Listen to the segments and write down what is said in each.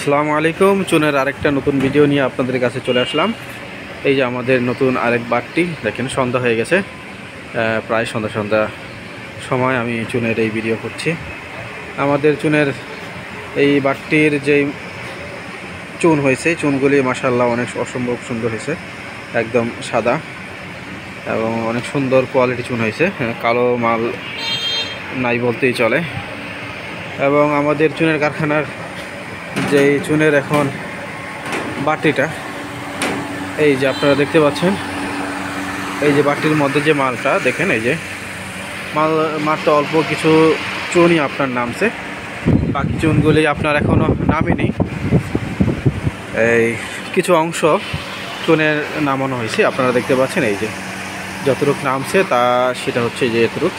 আসসালামু আলাইকুম। চুনের আরেকটা নতুন ভিডিও নিয়ে আপনাদের কাছে চলে আসলাম। এই যে আমাদের নতুন আরেক বাটটি দেখেন, সন্ধ্যা হয়ে গেছে, প্রায় সন্ধ্যা সময় আমি চুনের এই ভিডিও করছি। আমাদের চুনের এই বাটটির যেই চুন হয়েছে, চুনগুলি মাশাআল্লাহ অনেক অসম্ভব সুন্দর হয়েছে, একদম সাদা এবং অনেক সুন্দর কোয়ালিটি চুন হয়েছে, কালো মাল নাই বলতেই চলে। এবং আমাদের চুনের কারখানার যেই চুনের এখন বাটিটা, এই যে আপনারা দেখতে পাচ্ছেন, এই যে বাটির মধ্যে যে মালটা দেখেন, এই যে মাত্র অল্প কিছু চুনই আপনার নামছে, বাকি চুনগুলি আপনার এখনও নামেনি। এই কিছু অংশ চুনের নামানো হয়েছে, আপনারা দেখতে পাচ্ছেন। এই যে যতটুক নামছে তা সেটা হচ্ছে যে এতটুক।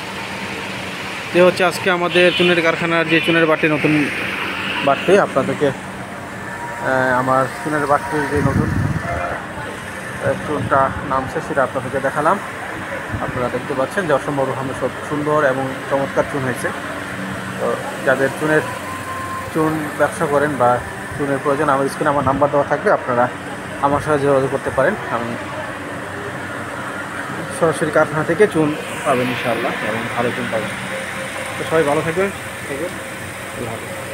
এ হচ্ছে আজকে আমাদের চুনের কারখানার যে চুনের বাটি, নতুন বাটি। আপনাদেরকে আমার চুনের বাটির যে নতুন চুনটা নামছে সেটা আপনাদেরকে দেখালাম। আপনারা দেখতে পাচ্ছেন যে অসম্ভবভাবে সুন্দর এবং চমৎকার চুন হয়েছে। তো যাদের চুন ব্যবসা করেন বা চুনের প্রয়োজন, আমার স্ক্রিনে আমার নাম্বার দেওয়া থাকবে, আপনারা আমার সাথে যোগাযোগ করতে পারেন। আমি সরাসরি কারখানা থেকে চুন পাবেন ইনশাআল্লাহ, এবং ভালো চুন পাবেন। তো সবাই ভালো থাকবেন। আল্লাহ হাফেজ।